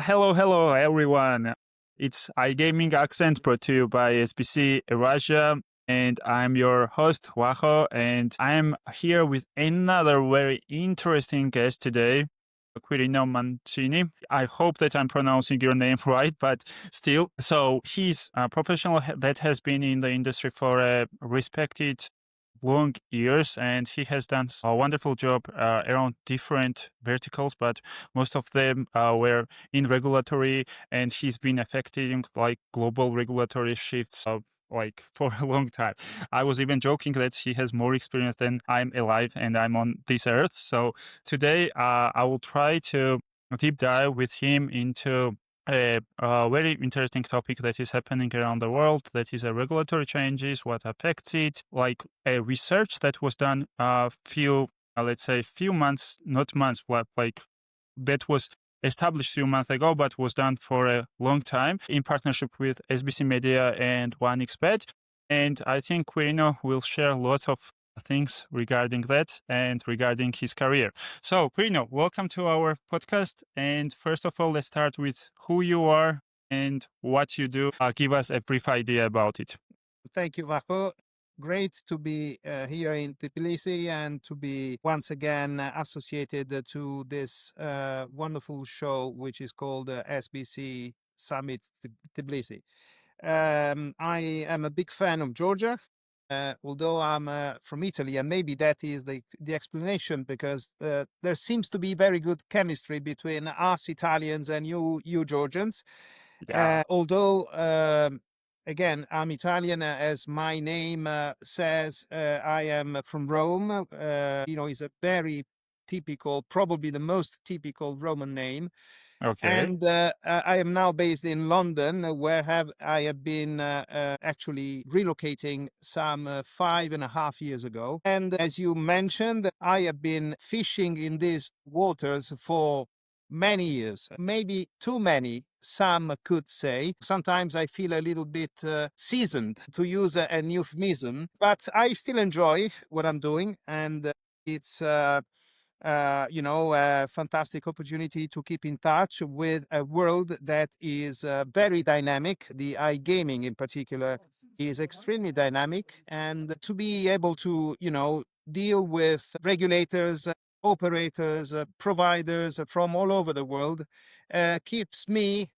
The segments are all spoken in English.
Hello, everyone. It's iGaming Accent brought to you by SBC Eurasia, and I'm your host, Vakho, and I'm here with another very interesting guest today, Quirino Mancini. I hope that I'm pronouncing your name right, but still. So he's a professional that has been in the industry for a respected long years, and he has done a wonderful job around different verticals, but most of them were in regulatory, and he's been affecting like global regulatory shifts like for a long time. I was even joking that he has more experience than I'm alive and I'm on this earth. So today I will try to deep dive with him into a very interesting topic that is happening around the world, that is regulatory changes, what affects it, like a research that was done a few, let's say, few months, not months, like that was established a few months ago, but was done for a long time in partnership with SBC Media and OneXpert. And I think Quirino will share lots of things regarding that and regarding his career. So, Quirino, welcome to our podcast. And first of all, let's start with who you are and what you do. Give us a brief idea about it. Thank you, Vakho. Great to be here in Tbilisi and to be once again associated to this wonderful show, which is called SBC Summit Tbilisi. I am a big fan of Georgia, although I'm from Italy, and maybe that is the explanation because there seems to be very good chemistry between us Italians and you Georgians. Yeah. Although, again, I'm Italian, as my name says, I am from Rome. It's a very typical, probably the most typical Roman name. Okay. And I am now based in London, where I have been actually relocating some 5.5 years ago. And as you mentioned, I have been fishing in these waters for many years, maybe too many, some could say. Sometimes I feel a little bit seasoned, to use an euphemism, but I still enjoy what I'm doing, and it's a fantastic opportunity to keep in touch with a world that is very dynamic. The iGaming in particular is extremely dynamic, and to be able to, deal with regulators, operators, providers from all over the world keeps me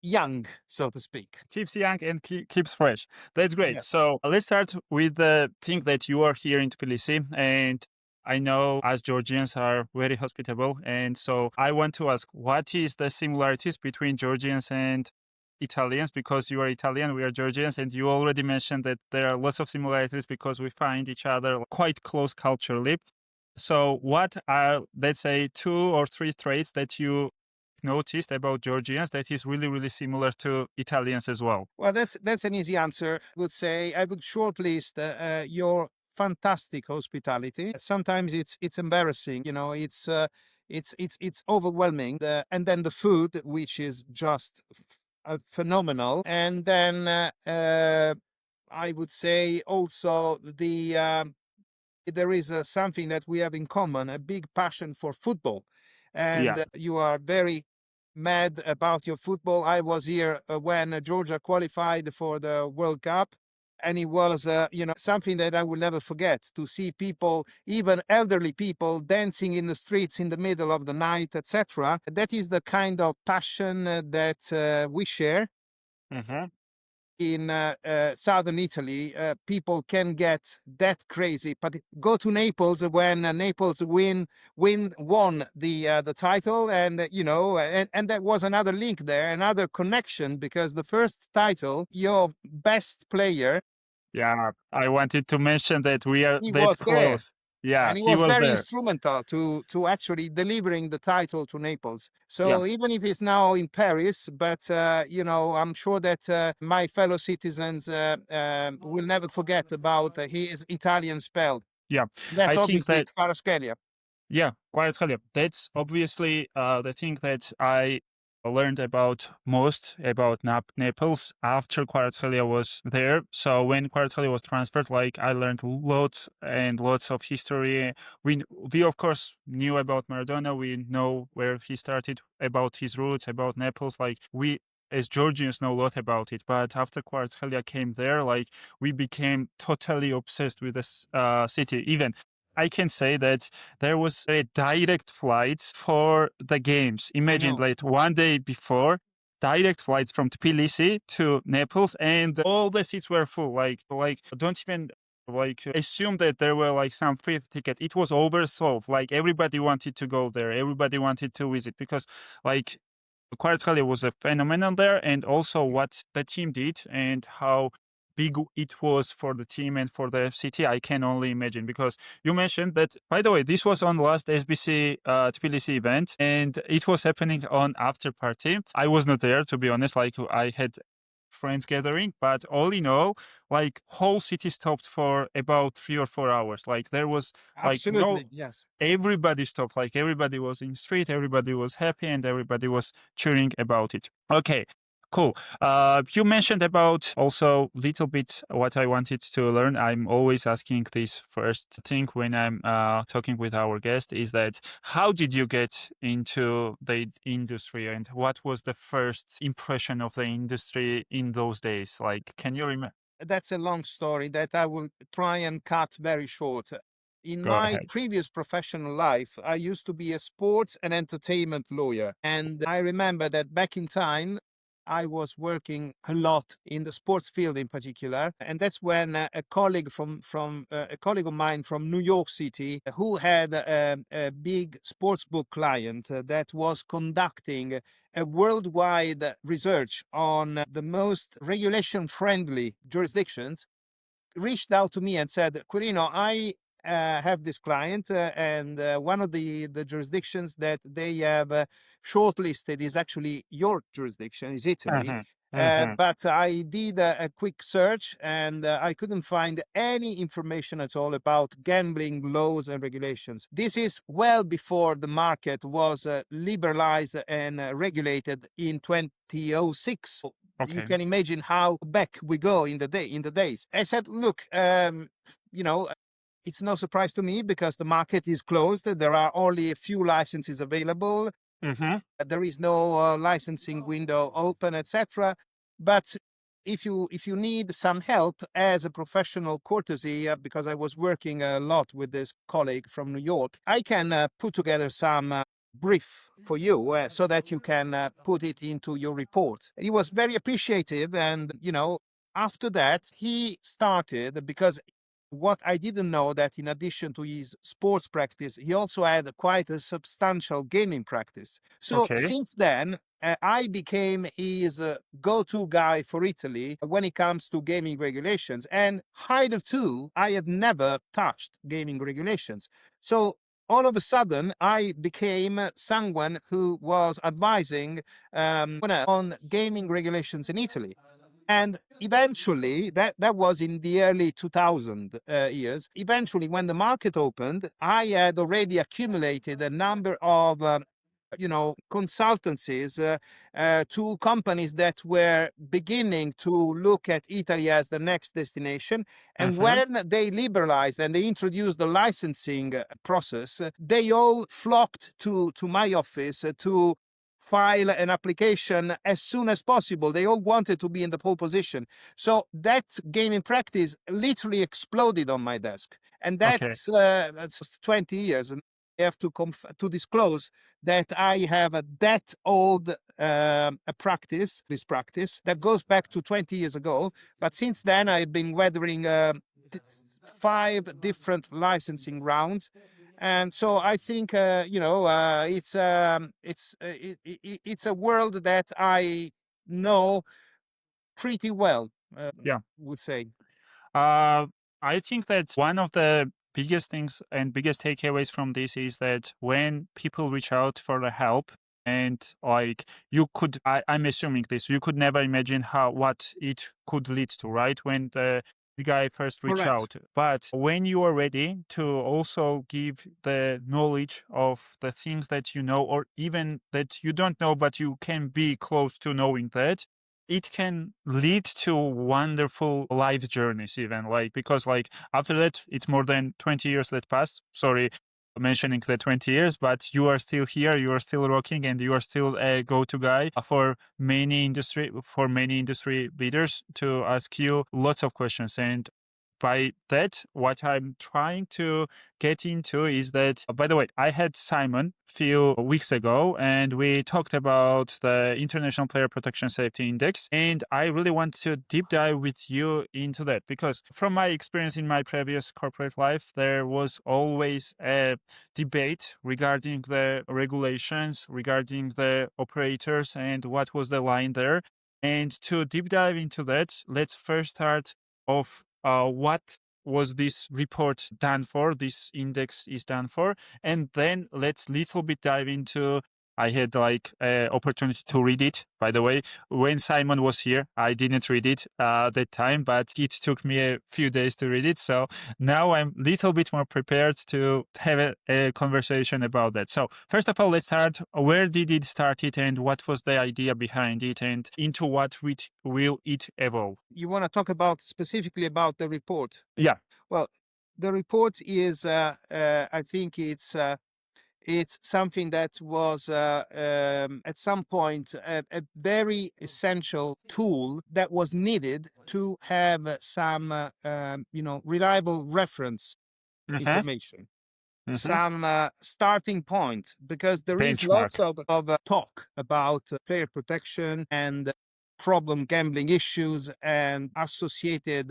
young, so to speak. Keeps young and keeps fresh. That's great. Yeah. So let's start with the thing that you are here in Tbilisi, and I know us Georgians are very hospitable, and so I want to ask, what is the similarities between Georgians and Italians? Because you are Italian, we are Georgians, and you already mentioned that there are lots of similarities because we find each other quite close culturally. So what are, let's say, 2 or 3 traits that you noticed about Georgians that is really, really similar to Italians as well? Well, that's an easy answer. I would shortlist your fantastic hospitality. Sometimes it's embarrassing, it's overwhelming, and then the food, which is just phenomenal, and then I would say also there is something that we have in common: a big passion for football, Yeah. and you are very mad about your football. I was here when Georgia qualified for the World Cup, and it was, something that I will never forget. To see people, even elderly people, dancing in the streets in the middle of the night, etc. That is the kind of passion that we share. Mm-hmm. In southern Italy, people can get that crazy. But go to Naples when Naples won the title, and and that was another link there, another connection, because the first title, your best player, Yeah. I wanted to mention that we are he that was there. close. Yeah, And he he was was very there. instrumental to actually delivering the title to Naples. Yeah. So even if he's now in Paris, but I'm sure that my fellow citizens will never forget about his Italian spell. Yeah. That's I think obviously that, Kvaratskhelia. yeah, quite clear. That's obviously the thing that I learned about most about Naples after Kvaratskhelia was there. So when Kvaratskhelia was transferred, like I learned lots and lots of history. We of course knew about Maradona. We know where he started, about his roots, about Naples. Like we as Georgians know a lot about it. But after Kvaratskhelia came there, like we became totally obsessed with this city. Even I can say that there was a direct flight for the games. I Imagine know. like one day before, direct flights from Tbilisi to Naples, and all the seats were full. Like don't even like assume that there were like some free tickets. It was oversold. Like everybody wanted to go there. Everybody wanted to visit because like Kvaratskhelia was a phenomenon there, and also what the team did and how big it was for the team and for the city, I can only imagine. Because you mentioned that, by the way, this was on last SBC Tbilisi event, and it was happening on after party. I was not there, to be honest. Like I had friends gathering, but all in all, like whole city stopped for about 3 or 4 hours. Like there was like no Absolutely, yes. everybody stopped, like everybody was in street, everybody was happy, and everybody was cheering about it. Okay, cool. You mentioned about also little bit what I wanted to learn. I'm always asking this first thing when I'm talking with our guest, is that how did you get into the industry, and what was the first impression of the industry in those days? Like, can you remember? That's a long story that I will try and cut very short. In Go my ahead. previous professional life, I used to be a sports and entertainment lawyer. And I remember that back in time, I was working a lot in the sports field in particular. And that's when a colleague from a colleague of mine from New York City, who had a big sports book client that was conducting a worldwide research on the most regulation friendly jurisdictions, reached out to me and said, Quirino, I have this client, and one of the jurisdictions that they have shortlisted is actually your jurisdiction, is Italy. Hmm. Hmm. But I did a quick search and I couldn't find any information at all about gambling laws and regulations. This is well before the market was liberalized and regulated in 2006. You Okay. can imagine how back we go in the days. I said, look, you know, it's no surprise to me because the market is closed. There are only a few licenses available. Hmm. There is no licensing window open, etc. But if you need some help as a professional courtesy, because I was working a lot with this colleague from New York, I can put together some brief for you so that you can put it into your report. He was very appreciative, and after that he started, because what I didn't know, that in addition to his sports practice, he also had quite a substantial gaming practice. So Okay. since then, I became his go-to guy for Italy when it comes to gaming regulations. And hitherto, I had never touched gaming regulations. So all of a sudden, I became someone who was advising on gaming regulations in Italy. And eventually, that was in the early 2000 years. Eventually, when the market opened, I had already accumulated a number of consultancies to companies that were beginning to look at Italy as the next destination. And Hmm. when they liberalized and they introduced the licensing process, they all flocked to my office to file an application as soon as possible. They all wanted to be in the pole position. So that gaming practice literally exploded on my desk. And Okay. that's 20 years. And I have to disclose that I have that old this practice that goes back to 20 years ago. But since then, I've been weathering 5 different licensing rounds. And so I think it's a world that I know pretty well. Yeah. Would say. Uh, I think that one of the biggest things and biggest takeaways from this is that when people reach out for the help, and like I'm assuming this, you could never imagine what it could lead to, right? When the the guy first reach Correct. out. But when you are ready to also give the knowledge of the things that you know, or even that you don't know, but you can be close to knowing that, it can lead to wonderful life journeys even, like, because like after that it's more than 20 years that passed. Sorry mentioning the 20 years, but you are still here, you are still rocking, and you are still a go-to guy for many industry leaders to ask you lots of questions. And by that, what I'm trying to get into is that, by the way, I had Simon a few weeks ago and we talked about the International Player Protection Safety Index. And I really want to deep dive with you into that because from my experience in my previous corporate life, there was always a debate regarding the regulations, regarding the operators and what was the line there. And to deep dive into that, let's first start off what was this report done for, this index is done for, and then let's little bit dive into. I had like an opportunity to read it, by the way. When Simon was here, I didn't read it that time, but it took me a few days to read it. So now I'm a little bit more prepared to have a conversation about that. So first of all, let's start. Where did it start it and what was the idea behind it and into what will it evolve? You want to talk about specifically about the report? Yeah. Well, the report is, I think it's something that was at some point a very essential tool that was needed to have some, reliable reference Mm-hmm. information, Mm-hmm. some starting point, because there is lots Benchmark. of talk about player protection and problem gambling issues and associated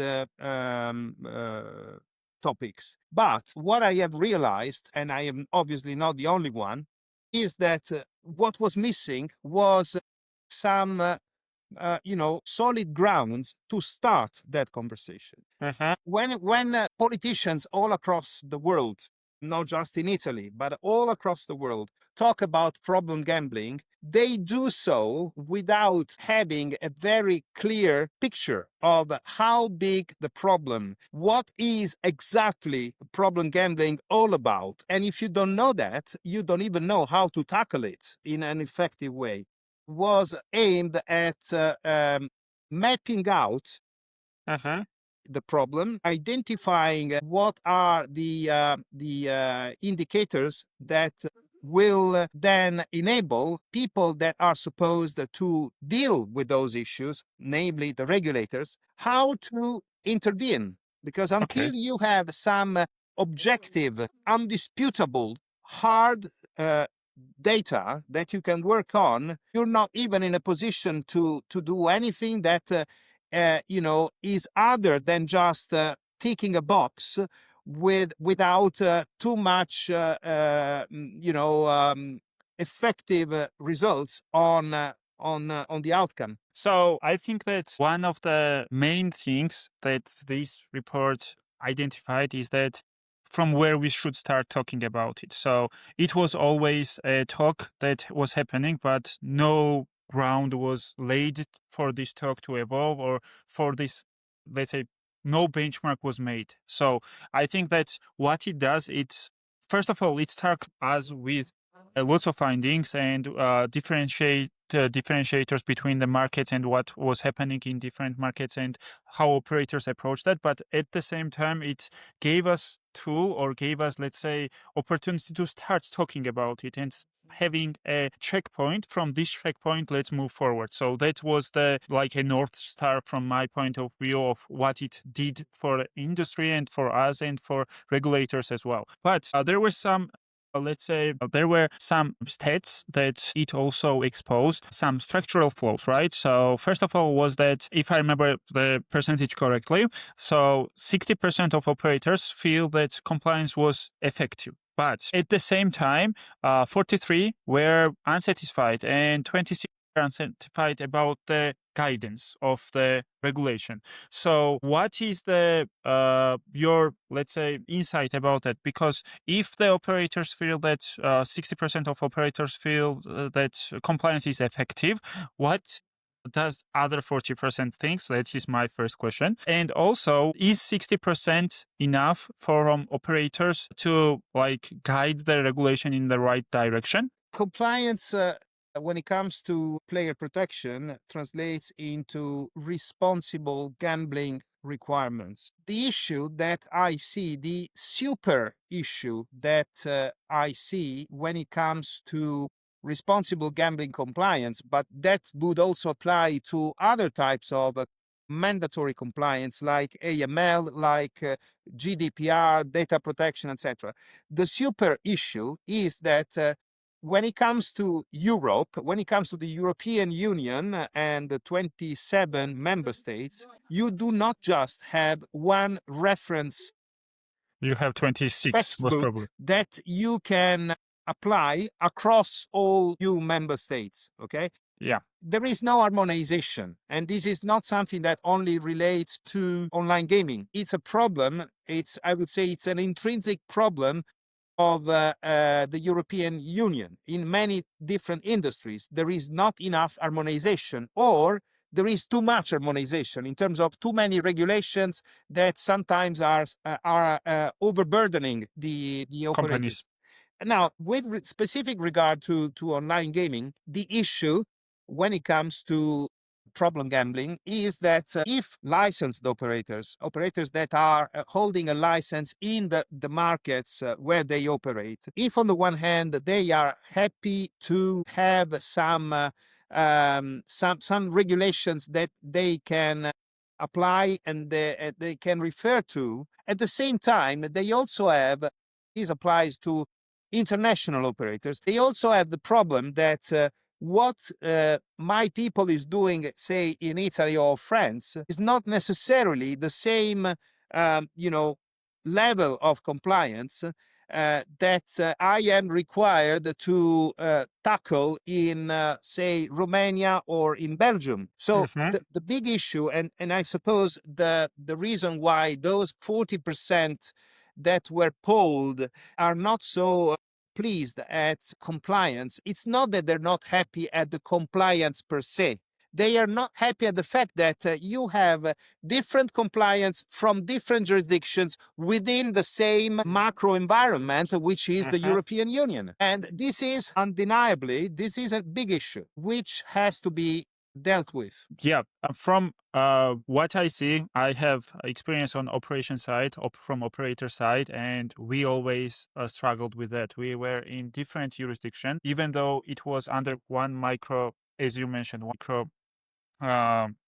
topics. But what I have realized, and I am obviously not the only one, is that what was missing was some solid grounds to start that conversation. Mm-hmm. When politicians all across the world, not just in Italy, but all across the world, talk about problem gambling, they do so without having a very clear picture of how big the problem, what is exactly problem gambling all about. And if you don't know that, you don't even know how to tackle it in an effective way. Was aimed at mapping out Mm-hmm. the problem, identifying what are the indicators that will then enable people that are supposed to deal with those issues, namely the regulators, how to intervene. Because Okay. until you have some objective, undisputable, hard data that you can work on, you're not even in a position to do anything that is other than just ticking a box without too much effective results on the outcome. So I think that one of the main things that this report identified is that from where we should start talking about it. So it was always a talk that was happening, but no ground was laid for this talk to evolve or for this, let's say, no benchmark was made. So I think that what it does, it's first of all, it starts us with lots of findings and differentiators between the markets and what was happening in different markets and how operators approach that. But at the same time, it gave us tool or gave us, let's say, opportunity to start talking about it and having a checkpoint. From this checkpoint, let's move forward. So that was the like a north star from my point of view of what it did for the industry and for us and for regulators as well. But there were some let's say there were some stats that it also exposed some structural flaws, right? So first of all was that, if I remember the percentage correctly, so 60% of operators feel that compliance was effective. But at the same time, 43 were unsatisfied and 26 were unsatisfied about the guidance of the regulation. So what is the your, let's say, insight about that? Because if the operators feel that 60% of operators feel that compliance is effective, what does other 40% things? That is my first question. And also, is 60% enough for operators to like guide the regulation in the right direction? Compliance, when it comes to player protection, translates into responsible gambling requirements. The issue that I see, the super issue that I see when it comes to responsible gambling compliance, but that would also apply to other types of mandatory compliance like AML, like GDPR, data protection, etc. The super issue is that when it comes to Europe, when it comes to the European Union and the 27 member states, you do not just have one reference You have 26, most textbook probably. that you can apply across all EU member states. Okay. Yeah. There is no harmonization, and this is not something that only relates to online gaming. It's a problem. I would say, it's an intrinsic problem of the European Union. In many different industries, there is not enough harmonization, or there is too much harmonization in terms of too many regulations that sometimes are overburdening the operators. Companies. Now, with specific regard to online gaming, the issue when it comes to problem gambling is that if licensed operators that are holding a license in the markets where they operate, if on the one hand they are happy to have some regulations that they can apply and they can refer to, at the same time they also have, this applies to international operators, they also have the problem that what my people is doing, say in Italy or France, is not necessarily the same, level of compliance that I am required to tackle in, say, Romania or in Belgium. So the big issue, and I suppose the reason why those 40% that were polled are not so pleased at compliance, it's not that they're not happy at the compliance per se. They are not happy at the fact that you have different compliance from different jurisdictions within the same macro environment, which is the European Union. And this is undeniably, this is a big issue, which has to be dealt with. Yeah, from what I see, I have experience on operation side, from operator side, and we always struggled with that. We were in different jurisdiction, even though it was under one micro, as you mentioned, one micro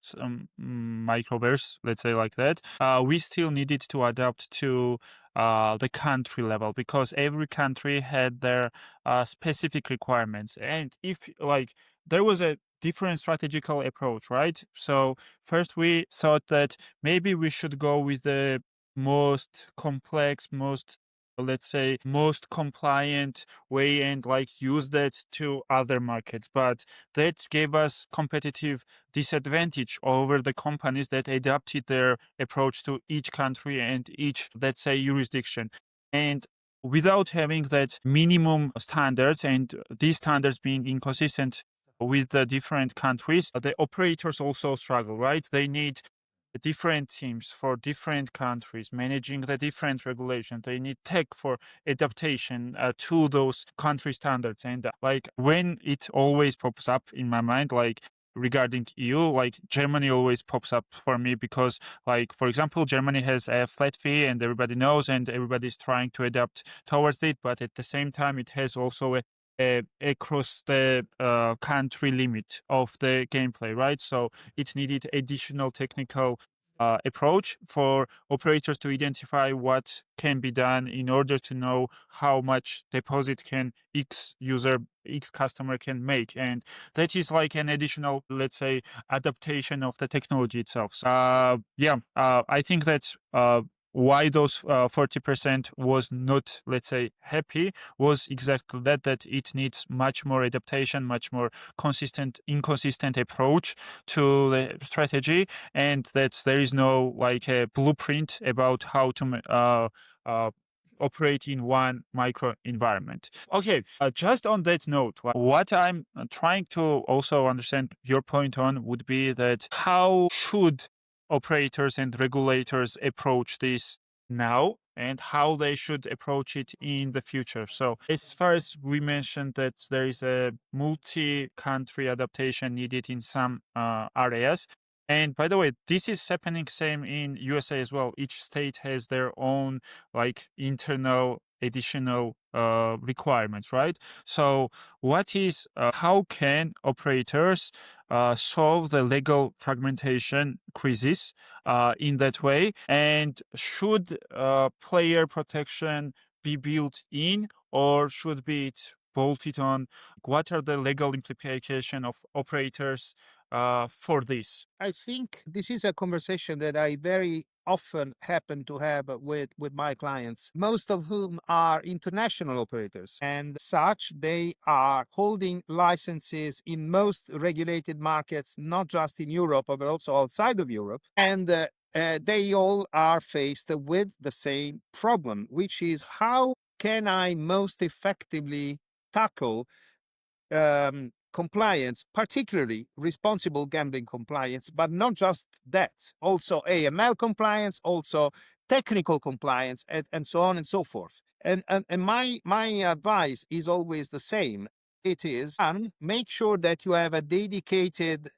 some microverse, let's say like that, we still needed to adapt to the country level, because every country had their specific requirements. And if like there was a different strategical approach, right? So first we thought that maybe we should go with the most complex, most, let's say, most compliant way and like use that to other markets. But that gave us competitive disadvantage over the companies that adapted their approach to each country and each, let's say, jurisdiction. And without having that minimum standards, and these standards being inconsistent with the different countries, the operators also struggle, right? They need different teams for different countries managing the different regulations. They need tech for adaptation to those country standards. And like when it always pops up in my mind, like regarding EU, like Germany always pops up for me, because like, for example, Germany has a flat fee and everybody knows and everybody's trying to adapt towards it. But at the same time, it has also across the country limit of the gameplay, right? So it needed additional technical approach for operators to identify what can be done in order to know how much deposit can X customer can make. And that is like an additional, let's say, adaptation of the technology itself. So, I think that's why those 40% was not, let's say, happy, was exactly that it needs much more adaptation, much more inconsistent approach to the strategy, and that there is no like a blueprint about how to operate in one micro environment. Okay, just on that note, what I'm trying to also understand your point on would be that how should operators and regulators approach this now and how they should approach it in the future. So as far as we mentioned that there is a multi-country adaptation needed in some areas. And by the way, this is happening same in USA as well. Each state has their own like internal additional requirements, right? So how can operators solve the legal fragmentation crisis in that way? And should player protection be built in or should be it bolted on? What are the legal implications of operators for this? I think this is a conversation that I very often happen to have with my clients, most of whom are international operators. And such, they are holding licenses in most regulated markets, not just in Europe, but also outside of Europe. And they all are faced with the same problem, which is how can I most effectively tackle compliance, particularly responsible gambling compliance, but not just that, also AML compliance, also technical compliance, and so on and so forth. And my advice is always the same. It is, one, make sure that you have a dedicated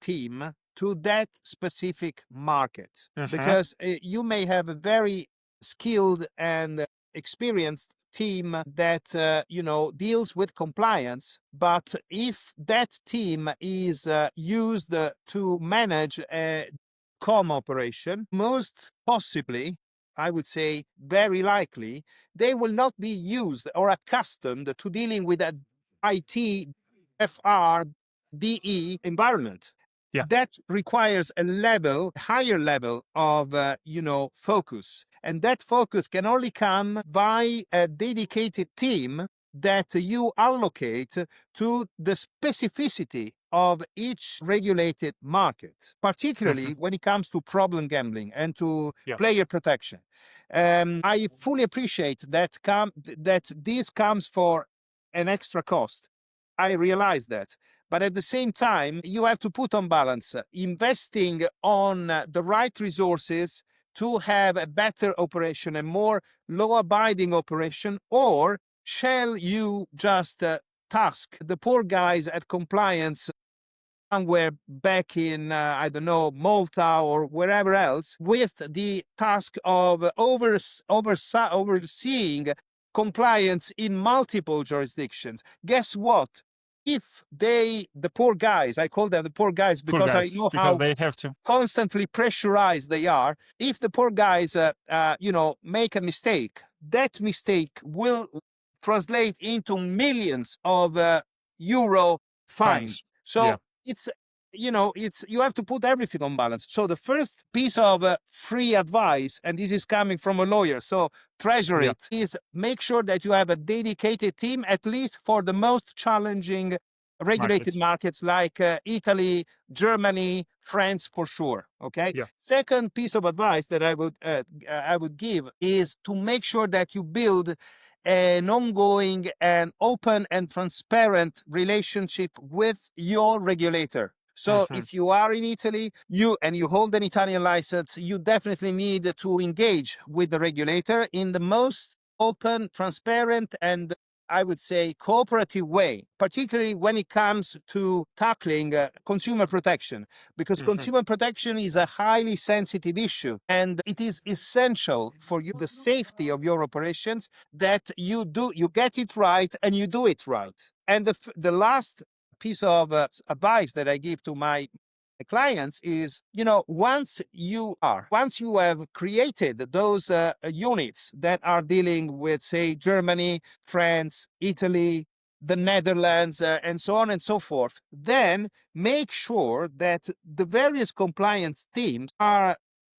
team to that specific market, because you may have a very skilled and experienced team that deals with compliance, but if that team is used to manage a operation, most possibly, I would say very likely, they will not be used or accustomed to dealing with a IT, FR, DE environment. Yeah. That requires a higher level of focus, and that focus can only come by a dedicated team that you allocate to the specificity of each regulated market, particularly when it comes to problem gambling and to player protection. I fully appreciate that this comes for an extra cost. I realize that. But at the same time, you have to put on balance investing on the right resources to have a better operation, a more law-abiding operation, or shall you just task the poor guys at compliance somewhere back in, I don't know, Malta or wherever else, with the task of overseeing compliance in multiple jurisdictions? Guess what? If the poor guys, I call them the poor guys because I know how they have to constantly pressurized they are. If the poor guys, make a mistake, that mistake will translate into millions of euro fines. So it's you have to put everything on balance. So the first piece of free advice, and this is coming from a lawyer, so treasure it, is make sure that you have a dedicated team, at least for the most challenging regulated markets like Italy, Germany, France, for sure. Okay. Yeah. Second piece of advice that I would give is to make sure that you build an ongoing and open and transparent relationship with your regulator. So if you are in Italy, you hold an Italian license, you definitely need to engage with the regulator in the most open, transparent, and I would say cooperative way, particularly when it comes to tackling consumer protection, because consumer protection is a highly sensitive issue, and it is essential for you, the safety of your operations, that you get it right and you do it right. And the last piece of advice that I give to my clients is, once you have created those units that are dealing with, say, Germany, France, Italy, the Netherlands, and so on and so forth, then make sure that the various compliance teams are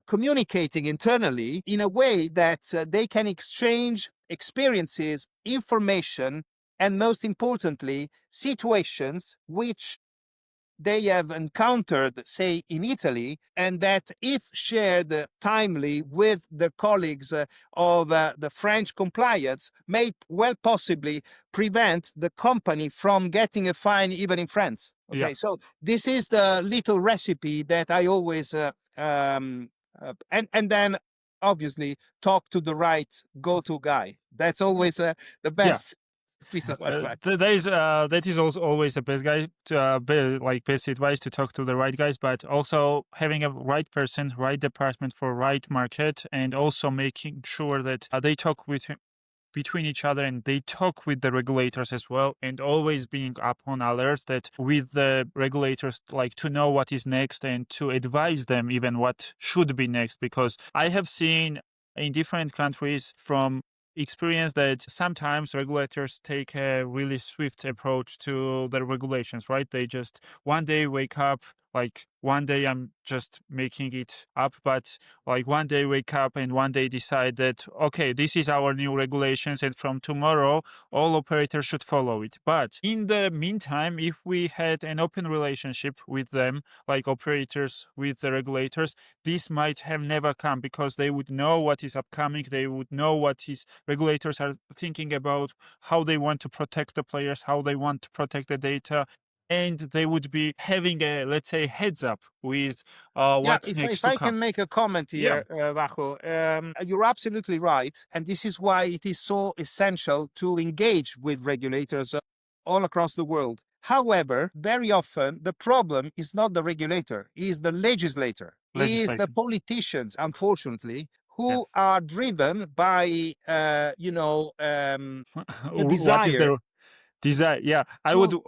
communicating internally in a way that they can exchange experiences, information, and most importantly, situations which they have encountered, say, in Italy, and that if shared timely with their colleagues of the French compliance, may well possibly prevent the company from getting a fine even in France. Yeah. Okay, so this is the little recipe that I always and then obviously talk to the right go-to guy. That's always the Yeah. best piece of advice. That is also always the best guy to like best advice, to talk to the right guys, but also having a right person, right department for right market, and also making sure that they talk with between each other, and they talk with the regulators as well, and always being up on alerts that with the regulators, like to know what is next and to advise them even what should be next. Because I have seen in different countries from experience that sometimes regulators take a really swift approach to the regulations, right? They just one day wake up, like one day I'm just making it up, but like one day wake up and one day decide that, okay, this is our new regulations, and from tomorrow all operators should follow it. But in the meantime, if we had an open relationship with them, like operators with the regulators, this might have never come, because they would know what is upcoming, they would know what is regulators are thinking about, how they want to protect the players, how they want to protect the data, and they would be having a, let's say, heads up with what's next If to I come. can make a comment Yeah, here, Vakho, you're absolutely right. And this is why it is so essential to engage with regulators all across the world. However, very often the problem is not the regulator, is the legislator, is the legislation. politicians, unfortunately, Yeah. who are driven by, the What is desire the desire? Yeah, I would. to,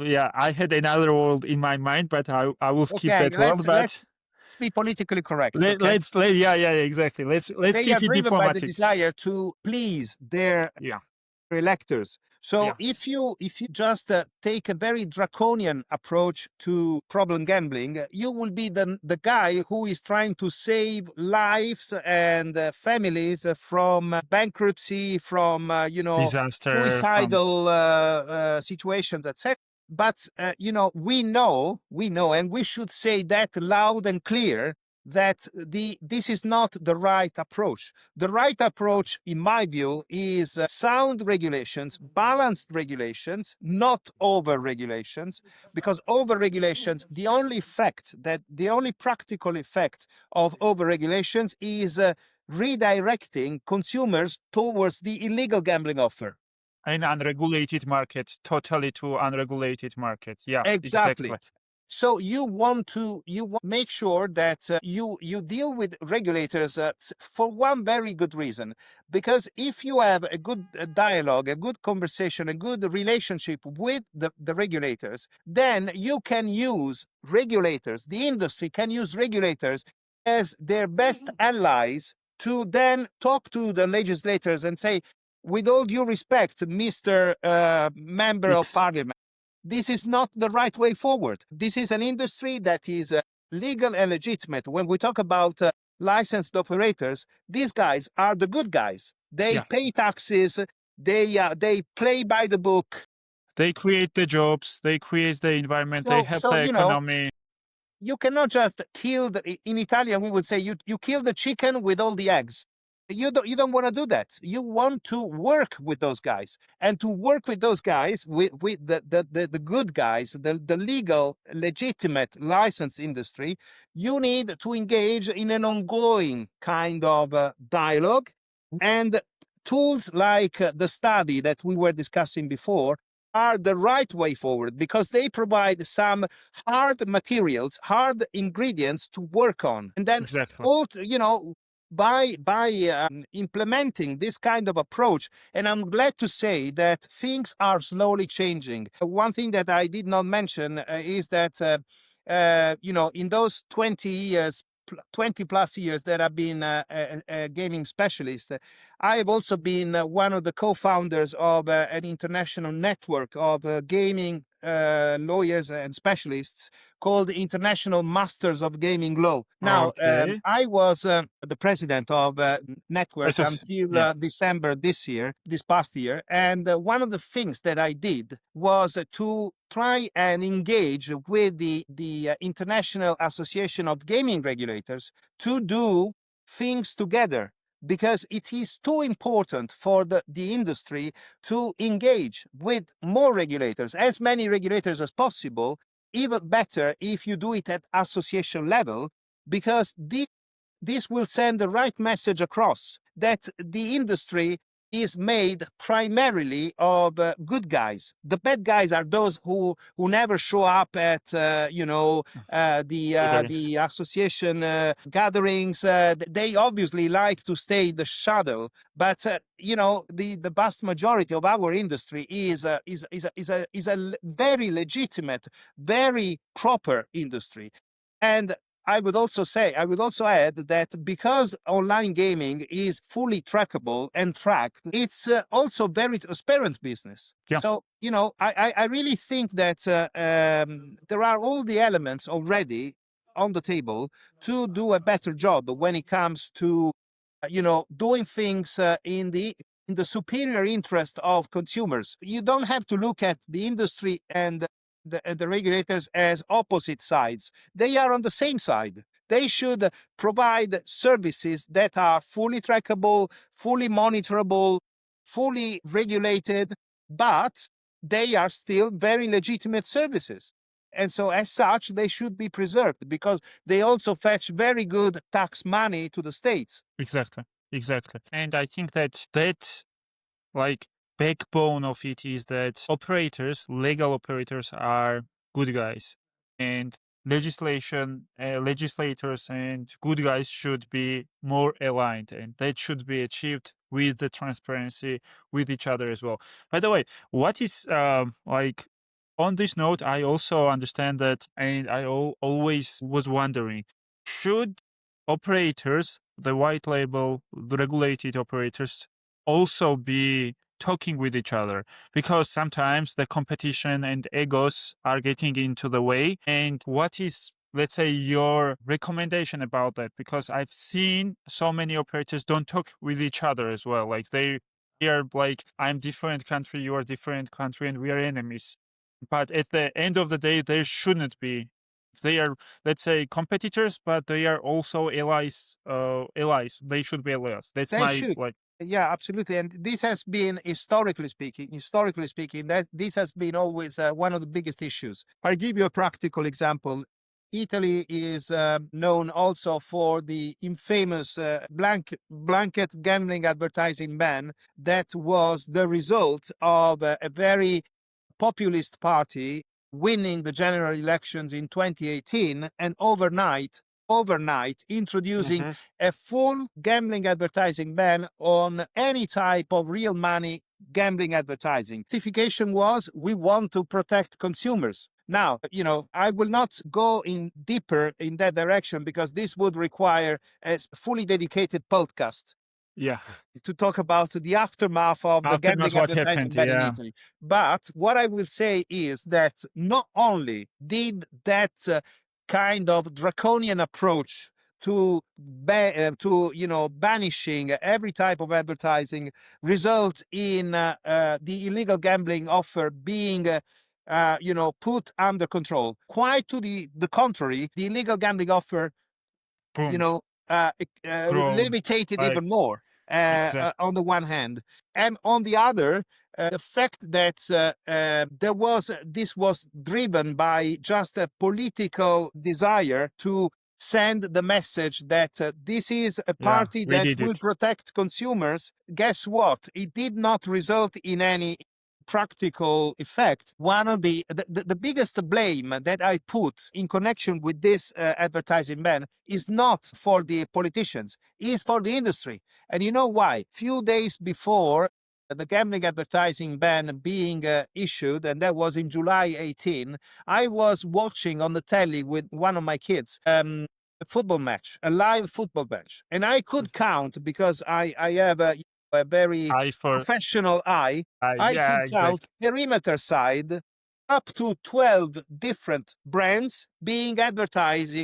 Yeah, I had another world in my mind, but I will skip okay, that world. But let's be politically correct, okay? yeah, exactly. Let's They are keep it driven by the diplomatic. desire to please their Yeah, electors. So yeah, if you just take a very draconian approach to problem gambling, you will be the guy who is trying to save lives and families from bankruptcy, from disaster from suicidal situations, etc. But we know, and we should say that loud and clear, that this is not the right approach. The right approach, in my view, is sound regulations, balanced regulations, not over regulations, because over regulations, the only practical effect of over regulations is redirecting consumers towards the illegal gambling offer. an unregulated market, totally to unregulated market. Yeah, exactly. Exactly. So you want to make sure that you deal with regulators for one very good reason, because if you have a good dialogue, a good conversation, a good relationship with the regulators, then you can use regulators. The industry can use regulators as their best allies to then talk to the legislators and say, with all due respect, Mr. Member of X. Parliament, this is not the right way forward. This is an industry that is legal and legitimate. When we talk about licensed operators, these guys are the good guys. They Yeah, pay taxes. They play by the book. they create the jobs, they create the environment, they help So the economy. you cannot just kill in Italian we would say you kill the chicken with all the eggs. You don't want to do that. You want to work with those guys, and to work with those guys, with the good guys, the legal legitimate license industry, you need to engage in an ongoing kind of dialogue, and tools like the study that we were discussing before are the right way forward, because they provide some hard materials, hard ingredients to work on. And then, Exactly. by implementing this kind of approach, and I'm glad to say that things are slowly changing. One thing that I did not mention is that, in those 20 years, 20 plus years that I've been a gaming specialist, I have also been one of the co-founders of an international network of gaming lawyers and specialists called the International Masters of Gaming Law. Now, Okay. I was the president of network until Yeah. December this past year. And one of the things that I did was to try and engage with the International Association of Gaming Regulators to do things together, because it is too important for the industry to engage with more regulators, as many regulators as possible. Even better if you do it at association level, because this will send the right message across that the industry is made primarily of good guys. The bad guys are those who never show up at Totally. the association gatherings. They obviously like to stay in the shadow, but the vast majority of our industry is a very legitimate, very proper industry. And I would also add that because online gaming is fully trackable and tracked, it's also very transparent business. Yeah. So, I really think that there are all the elements already on the table to do a better job when it comes to, doing things in the superior interest of consumers. You don't have to look at the industry and the regulators as opposite sides. They are on the same side. They should provide services that are fully trackable, fully monitorable, fully regulated, but they are still very legitimate services. And so, as such, they should be preserved because they also fetch very good tax money to the states. Exactly. Exactly. And I think that like backbone of it is that legal operators are good guys, and legislators and good guys should be more aligned, and that should be achieved with the transparency with each other as well. By the way, what is on this note, I also understand that, and I always was wondering, should operators, the white label, the regulated operators, also be talking with each other, because sometimes the competition and egos are getting into the way. And what is, let's say, your recommendation about that? Because I've seen so many operators don't talk with each other as well. Like they are like, I'm different country, you are different country, and we are enemies. But at the end of the day, there shouldn't be. They are, let's say, competitors, but they are also allies. Allies. They should be allies. That's They my should. like. Yeah, absolutely. And this has been, historically speaking, that this has been always one of the biggest issues. I'll give you a practical example. Italy is known also for the infamous blanket gambling advertising ban that was the result of a very populist party winning the general elections in 2018, and overnight introducing Mhm. a full gambling advertising ban on any type of real money gambling advertising. Justification was, we want to protect consumers. Now, I will not go in deeper in that direction because this would require a fully dedicated podcast Yeah. to talk about the aftermath of the Afterwards, gambling what advertising happened? ban in Yeah. Italy. But what I will say is that not only did that kind of draconian approach to banishing every type of advertising result in the illegal gambling offer being put under control. Quite to the contrary, the illegal gambling offer you Boomed. know, Grown. levitated Like, even more exactly. on the one hand. And on the other, the fact that this was driven by just a political desire to send the message that this is a Yeah. party We that did will it. protect consumers. Guess what? It did not result in any practical effect. One of the biggest blame that I put in connection with this advertising ban is not for the politicians, is for the industry. And you know why? Few days before the gambling advertising ban being issued, and that was in July 18, I was watching on the telly with one of my kids a football match, a live football match. And I could count, because I have a very I for professional eye. I yeah, could count exactly. perimeter side up to 12 different brands being advertised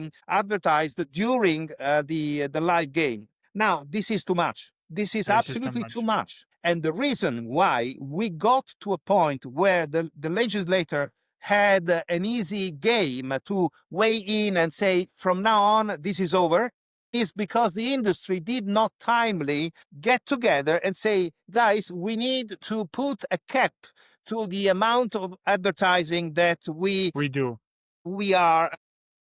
during the live game. Now, this is too much. This is This is too absolutely too much. much. And the reason why we got to a point where the legislator had an easy game to weigh in and say, from now on, this is over, is because the industry did not timely get together and say, guys, we need to put a cap to the amount of advertising that We do. we are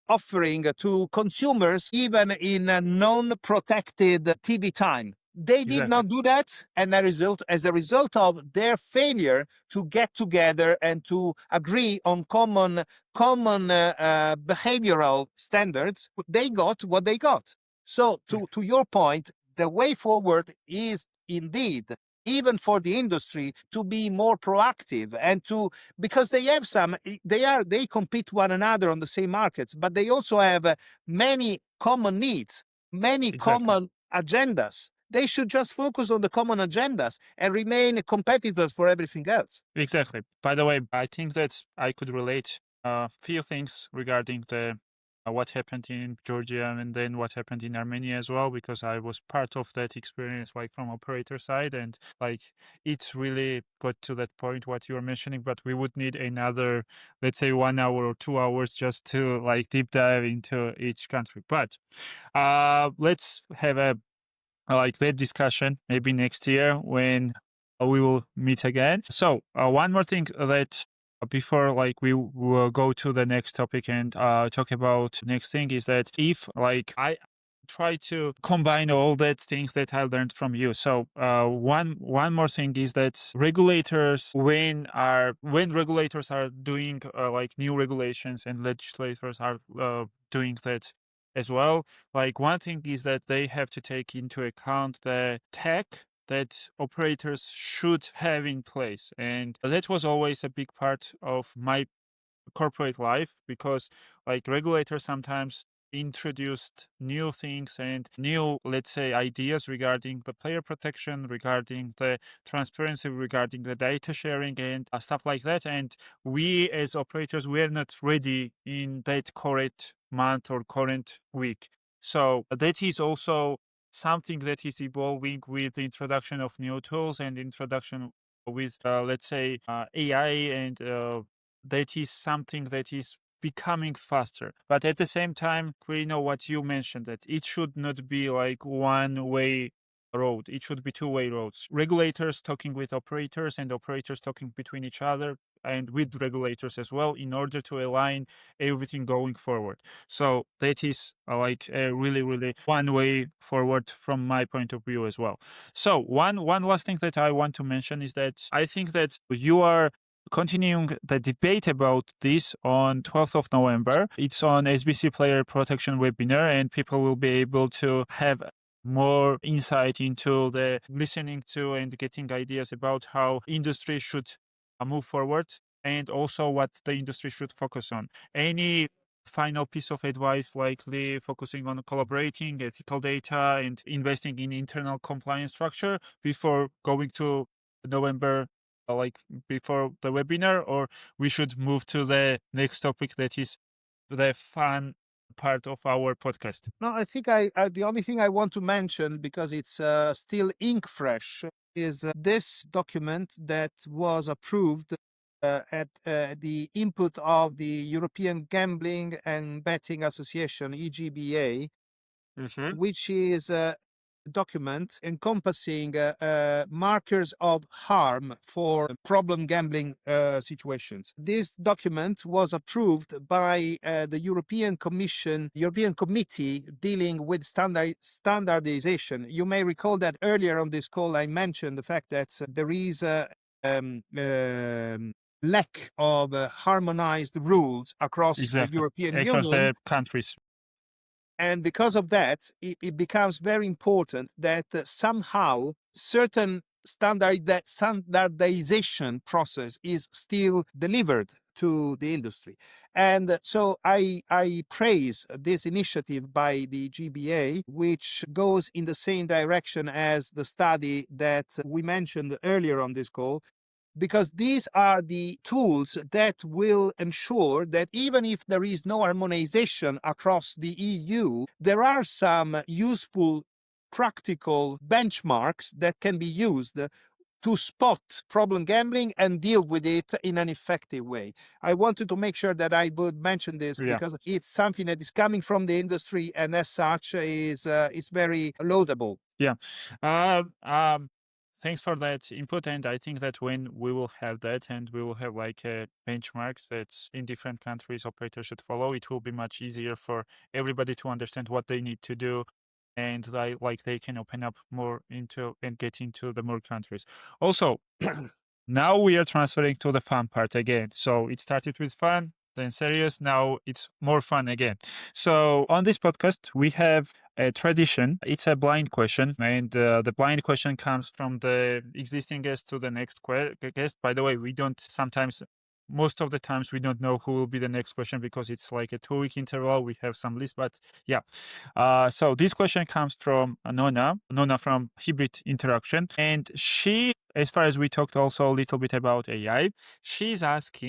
offering to consumers, even in a non-protected TV time. They did Exactly. not do that, and as a result of their failure to get together and to agree on common behavioral standards, they got what they got. So, to your point, the way forward is indeed, even for the industry, to be more proactive and to, because they have they compete one another on the same markets, but they also have many common needs, many Exactly. common agendas. They should just focus on the common agendas and remain competitors for everything else. Exactly. By the way, I think that I could relate a few things regarding the what happened in Georgia and then what happened in Armenia as well, because I was part of that experience, like from operator side, and like it really got to that point what you were mentioning. But we would need another, let's say, 1 hour or 2 hours just to like deep dive into each country. But let's have a like that discussion maybe next year when we will meet again. So one more thing that before like we will go to the next topic and talk about next thing is that if like I try to combine all that things that I learned from you. So one more thing is that regulators when regulators are doing like new regulations and legislators are doing that as well, like one thing is that they have to take into account the tech that operators should have in place. And that was always a big part of my corporate life because like regulators sometimes introduced new things and new, let's say, ideas regarding the player protection, regarding the transparency, regarding the data sharing and stuff like that. And we as operators, we're not ready in that current month or current week. So that is also something that is evolving with the introduction of new tools and introduction with, let's say, AI and that is something that is becoming faster. But at the same time, Quirino, what you mentioned, that it should not be like one-way road. It should be two-way roads. Regulators talking with operators and operators talking between each other and with regulators as well in order to align everything going forward. So that is like a really, really one way forward from my point of view as well. So one last thing that I want to mention is that I think that you are continuing the debate about this on 12th of November. It's on SBC Player Protection webinar, and people will be able to have more insight into the listening to and getting ideas about how industry should move forward and also what the industry should focus on. Any final piece of advice, likely focusing on collaborating, ethical data, and investing in internal compliance structure before going to November, like before the webinar, or we should move to the next topic that is the fun part of our podcast? No, I think the only thing I want to mention, because it's still ink fresh, is this document that was approved at the input of the European Gambling and Betting Association, EGBA, which is a document encompassing markers of harm for problem gambling situations. This document was approved by the European Commission, European Committee dealing with standardization. You may recall that earlier on this call I mentioned the fact that there is a lack of harmonized rules across the Exactly. European Across Union. the countries. And because of that, it becomes very important that somehow certain standardization process is still delivered to the industry. And so I praise this initiative by the GBA, which goes in the same direction as the study that we mentioned earlier on this call, because these are the tools that will ensure that even if there is no harmonization across the EU, there are some useful practical benchmarks that can be used to spot problem gambling and deal with it in an effective way. I wanted to make sure that I would mention this because it's something that is coming from the industry and as such is very laudable. Yeah. Thanks for that input. And I think that when we will have that and we will have like a benchmark that in different countries operators should follow, it will be much easier for everybody to understand what they need to do. And like they can open up more into and get into the more countries. Also, now we are transferring to the fun part again. So it started with fun, then serious. Now it's more fun again. So on this podcast, we have a tradition. It's a blind question, and the blind question comes from the existing guest to the next guest. By the way, we don't sometimes. Most of the times we don't know who will be the next question because it's like a 2-week interval. We have some list, but yeah. So this question comes from Nona from Hybrid Interaction. And she, as far as we talked also a little bit about AI, she asked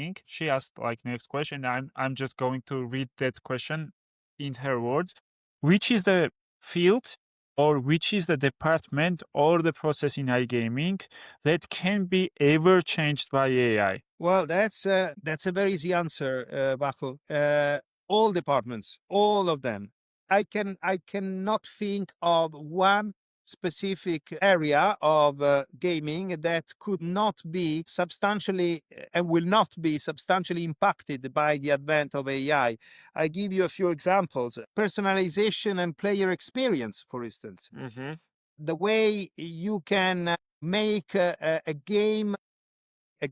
like next question. I'm just going to read that question in her words. Which is the field or which is the department or the process in iGaming that can be ever changed by AI? Well, that's a very easy answer, Vakho. All departments, all of them. I cannot think of one specific area of gaming that could not be substantially and will not be substantially impacted by the advent of AI. I give you a few examples. Personalization and player experience, for instance. Mm-hmm. The way you can make a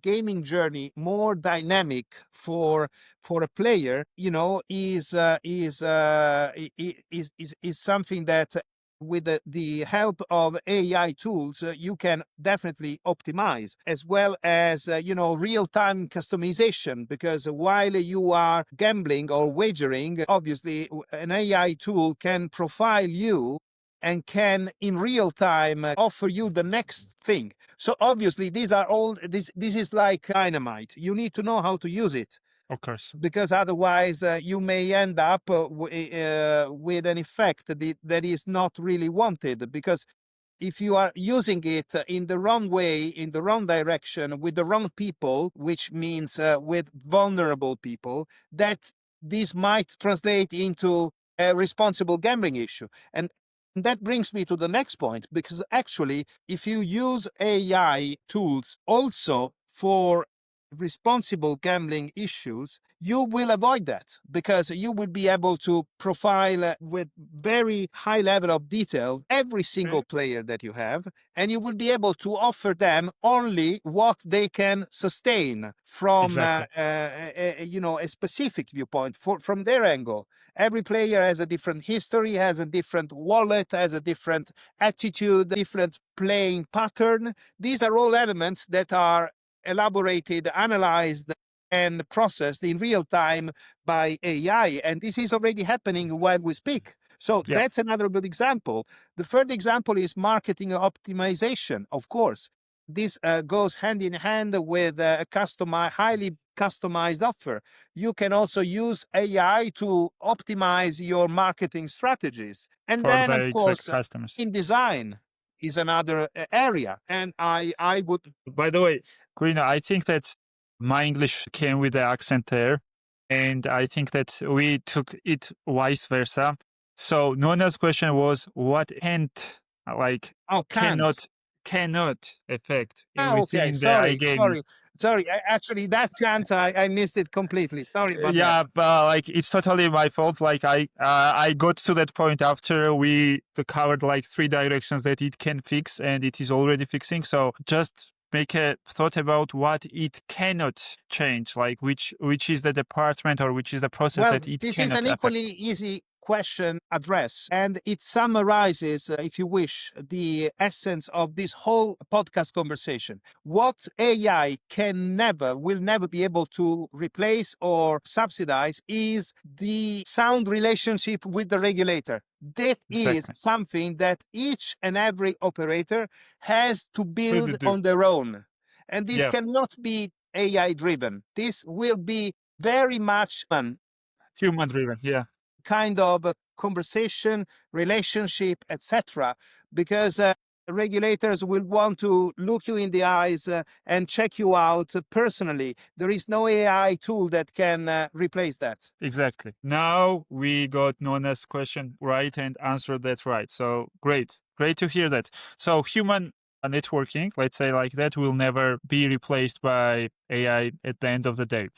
gaming journey more dynamic for a player, is something that with the help of AI tools you can definitely optimize, as well as real-time customization, because while you are gambling or wagering, obviously an AI tool can profile you and can in real time offer you the next thing. So obviously these are all this is like dynamite. You need to know how to use it. Of course. Because otherwise you may end up with an effect that is not really wanted, because if you are using it in the wrong way, in the wrong direction, with the wrong people, which means with vulnerable people, that this might translate into a responsible gambling issue. And that brings me to the next point, because actually, if you use AI tools also for responsible gambling issues, you will avoid that, because you will be able to profile with very high level of detail every single player that you have, and you will be able to offer them only what they can sustain from a specific viewpoint from their angle. Every player has a different history, has a different wallet, has a different attitude, different playing pattern. These are all elements that are elaborated, analyzed, and processed in real time by AI. And this is already happening while we speak. So that's another good example. The third example is marketing optimization, of course. This goes hand in hand with a highly customized offer. You can also use AI to optimize your marketing strategies. And For then, the of exact course, customers. in design is another area. And I would... By the way, Quirino, I think that my English came with the accent there. And I think that we took it vice versa. So Nona's question was, what can't, like, can't. cannot affect Okay. within the iGaming? Sorry. Actually, that can't. I missed it completely. Sorry about that. Yeah, but like it's totally my fault. Like I got to that point after we covered like 3 directions that it can fix, and it is already fixing. So just make a thought about what it cannot change, like which is the department or which is the process that it This is cannot an affect. equally easy question address, and it summarizes, if you wish, the essence of this whole podcast conversation. What AI will never be able to replace or subsidize is the sound relationship with the regulator. That is something that each and every operator has to build on their own. And this Yeah. cannot be AI driven. This will be very much Human driven. Yeah. kind of a conversation, relationship, etc. Because regulators will want to look you in the eyes and check you out personally. There is no AI tool that can replace that. Exactly. Now we got Nona's question right and answered that right. So great. Great to hear that. So human networking, let's say like that, will never be replaced by AI at the end of the day.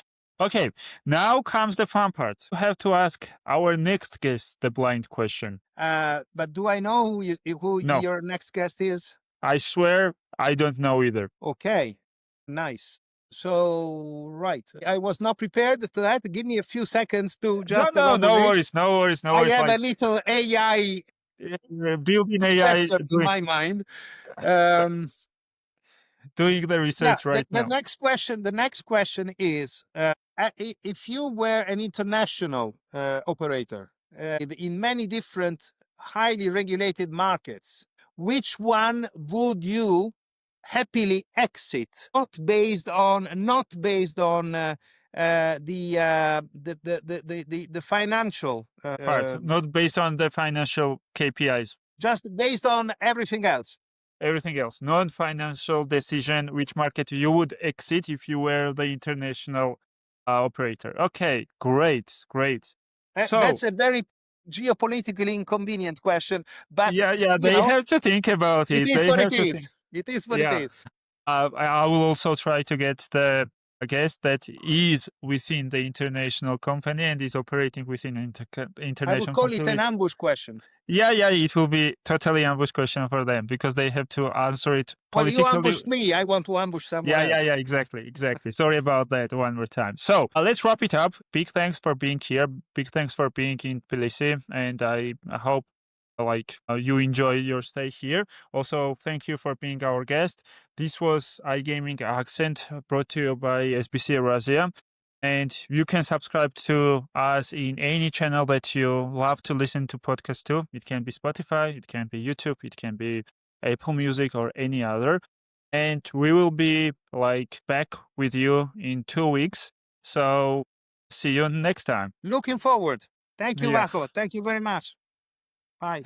Okay, now comes the fun part. You have to ask our next guest the blind question. But do I know who No, your next guest is? I swear I don't know either. Okay, nice. So, right. I was not prepared to that. Give me a few seconds to just No elaborate. worries, no worries, no I worries. have Like a little AI building AI, professor in my mind. Um, doing the yeah, research right the now. next question is if you were an international operator in many different highly regulated markets, which one would you happily exit? Not based on the financial Part, not based on the financial KPIs. just based on everything else. Everything else, non-financial decision, which market you would exit if you were the international operator. Okay, great. So That's a very geopolitically inconvenient question, but yeah, they have to think about it it. is They what it have to think. is. It is what it Yeah, is. I will also try to get a guest that is within the international company and is operating within I would international call it company. an ambush question. Yeah, it will be totally ambush question for them because they have to answer it Well, you politically. ambushed me. I want to ambush someone else. Yeah, exactly. Sorry about that one more time. So let's wrap it up. Big thanks for being here. Big thanks for being in Tbilisi, and I hope you enjoy your stay here. Also, thank you for being our guest. This was iGaming Accent brought to you by SBC Eurasia. And you can subscribe to us in any channel that you love to listen to podcasts to. It can be Spotify, it can be YouTube, it can be Apple Music or any other. And we will be back with you in 2 weeks. So see you next time. Looking forward. Thank you, Yeah. Vakho. Thank you very much. Bye.